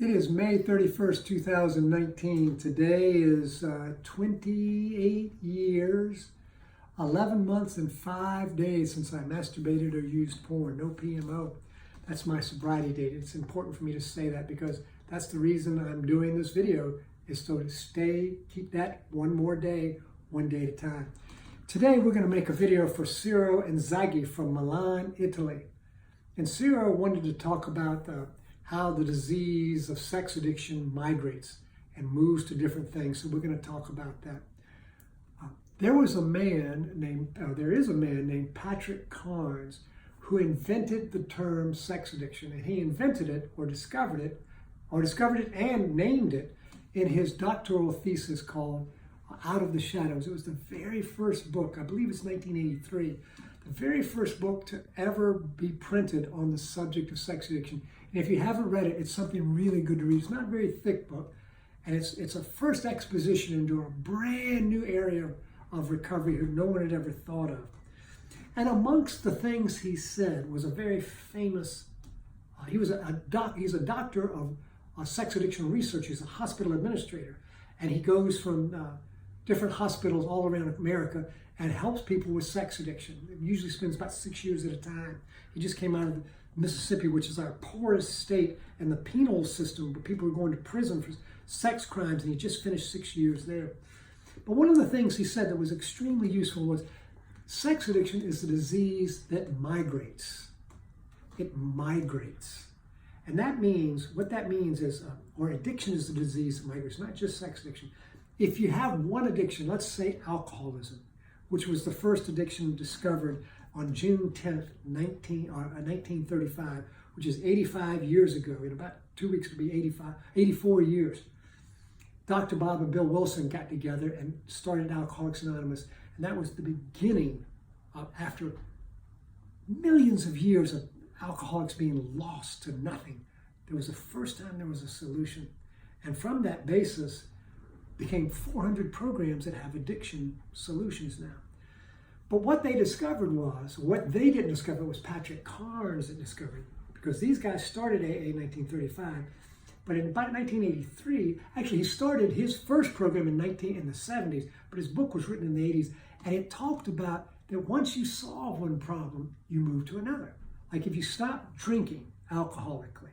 It is May 31st, 2019. Today is 28 years, 11 months, and 5 days since I masturbated or used porn. No PMO. That's my sobriety date. It's important for me to say that because that's the reason I'm doing this video, is so to keep that one more day, one day at a time. Today we're going to make a video for Ciro and Zaghi from Milan, Italy. And Ciro wanted to talk about how the disease of sex addiction migrates and moves to different things. So we're going to talk about that. There is a man named Patrick Carnes who invented the term sex addiction, and he invented it or discovered it and named it in his doctoral thesis called Out of the Shadows. It was the very first book, I believe it's 1983, the very first book to ever be printed on the subject of sex addiction. And if you haven't read it, it's something really good to read. It's not a very thick book, and it's a first exposition into a brand new area of recovery that no one had ever thought of. And amongst the things he said was a very famous, he's a doctor of sex addiction research. He's a hospital administrator, and he goes from different hospitals all around America and helps people with sex addiction. He usually spends about 6 years at a time. He just came out of Mississippi, which is our poorest state, and the penal system where people are going to prison for sex crimes, and he just finished 6 years there. But one of the things he said that was extremely useful was sex addiction is a disease that migrates. It migrates. And that means, what that means is, or addiction is a disease that migrates, not just sex addiction. If you have one addiction, let's say alcoholism, which was the first addiction discovered on June 10th, 1935, which is 85 years ago. In about 2 weeks, it'll be 84 years. Dr. Bob and Bill Wilson got together and started Alcoholics Anonymous, and that was the beginning of, after millions of years of alcoholics being lost to nothing, there was the first time there was a solution. And from that basis, became 400 programs that have addiction solutions now. But what they discovered was, what they didn't discover was Patrick Carnes that discovered, because these guys started AA in 1935, but in about 1983, actually he started his first program in the 70s, but his book was written in the 80s, and it talked about that once you solve one problem, you move to another. Like if you stop drinking alcoholically,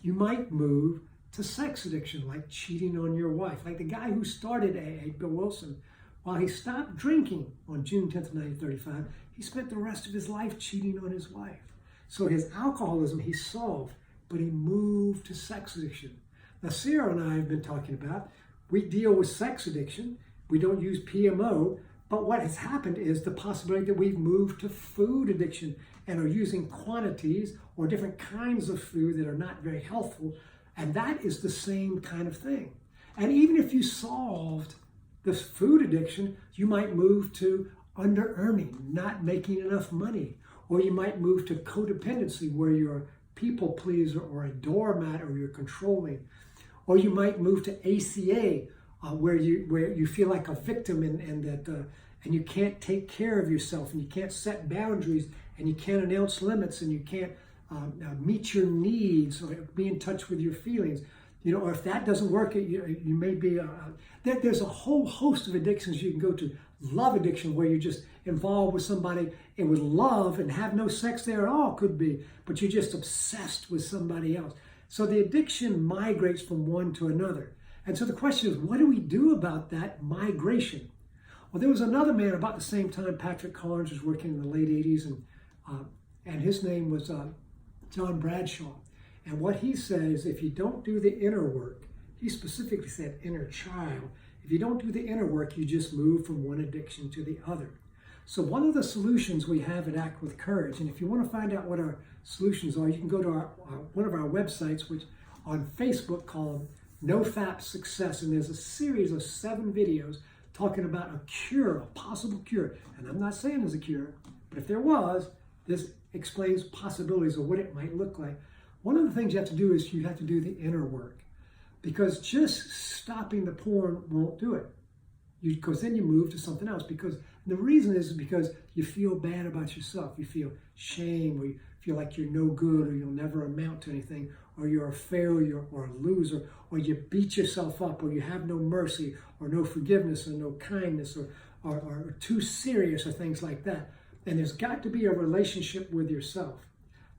you might move to sex addiction, like cheating on your wife. Like the guy who started AA, Bill Wilson, while he stopped drinking on June 10th, 1935, he spent the rest of his life cheating on his wife. So his alcoholism he solved, but he moved to sex addiction. Now, Ciro and I have been talking about, we deal with sex addiction. We don't use PMO, but what has happened is the possibility that we've moved to food addiction and are using quantities or different kinds of food that are not very healthful. And that is the same kind of thing. And even if you solved this food addiction, you might move to under-earning, not making enough money. Or you might move to codependency, where you're a people pleaser or a doormat, or you're controlling. Or you might move to ACA, where you feel like a victim and you can't take care of yourself, and you can't set boundaries, and you can't announce limits, and you can't meet your needs or be in touch with your feelings. You know, or if that doesn't work, you may be, there's a whole host of addictions you can go to. Love addiction, where you're just involved with somebody and with love and have no sex there at all, could be, but you're just obsessed with somebody else. So the addiction migrates from one to another. And so the question is, what do we do about that migration? Well, there was another man about the same time Patrick Carnes was working in the late 80s, and his name was John Bradshaw. And what he says, if you don't do the inner work, he specifically said inner child, if you don't do the inner work, you just move from one addiction to the other. So one of the solutions we have at Act with Courage, and if you want to find out what our solutions are, you can go to one of our websites, which on Facebook, called NoFap Success, and there's a series of 7 videos talking about a cure, a possible cure. And I'm not saying there's a cure, but if there was, this explains possibilities of what it might look like. One of the things you have to do is you have to do the inner work, because just stopping the porn won't do it. Because then you move to something else. Because the reason is because you feel bad about yourself. You feel shame, or you feel like you're no good or you'll never amount to anything, or you're a failure or a loser, or you beat yourself up, or you have no mercy or no forgiveness or no kindness or too serious or things like that. And there's got to be a relationship with yourself.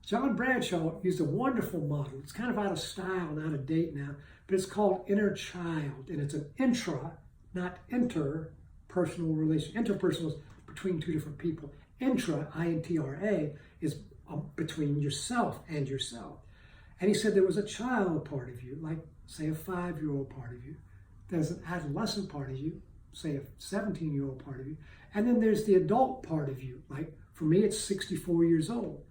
John Bradshaw used a wonderful model. It's kind of out of style and out of date now, but it's called inner child. And it's an intra, not interpersonal relation. Interpersonal is between two different people. Intra, I-N-T-R-A, is between yourself and yourself. And he said there was a child part of you, like, say, a 5-year-old part of you. There's an adolescent part of you, say, a 17-year-old part of you. And then there's the adult part of you. Like, for me, it's 64 years old.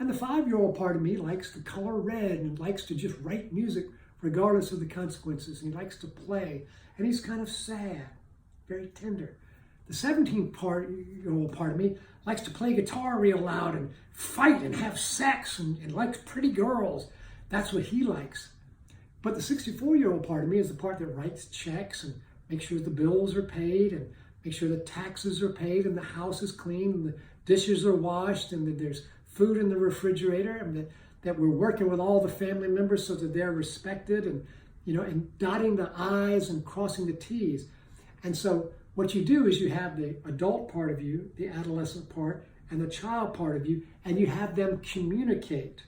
And the 5-year-old part of me likes to color red and likes to just write music regardless of the consequences. And he likes to play. And he's kind of sad, very tender. The 17-year-old part of me likes to play guitar real loud and fight and have sex and likes pretty girls. That's what he likes. But the 64-year-old part of me is the part that writes checks and makes sure the bills are paid and makes sure the taxes are paid and the house is clean and the dishes are washed and that there's food in the refrigerator and that we're working with all the family members so that they're respected and, and dotting the I's and crossing the T's. And so what you do is you have the adult part of you, the adolescent part, and the child part of you, and you have them communicate.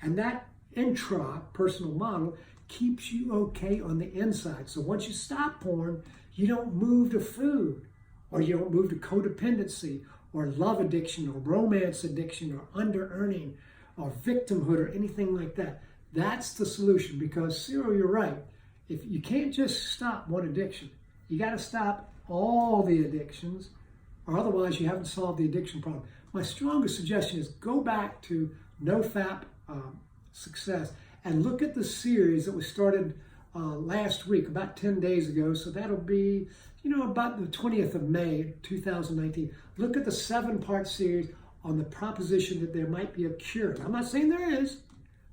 And that intra-personal model keeps you okay on the inside. So once you stop porn, you don't move to food, or you don't move to codependency, or love addiction, or romance addiction, or under-earning, or victimhood, or anything like that. That's the solution, because, Cyril, you're right. If you can't just stop one addiction, you got to stop all the addictions, or otherwise you haven't solved the addiction problem. My strongest suggestion is go back to NoFap Success and look at the series that was started last week, about 10 days ago. So that'll be, about the 20th of May, 2019. Look at the 7-part series on the proposition that there might be a cure. Now, I'm not saying there is,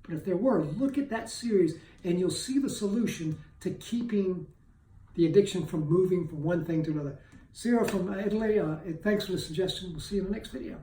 but if there were, look at that series and you'll see the solution to keeping the addiction from moving from one thing to another. Cyril from Italy, thanks for the suggestion. We'll see you in the next video.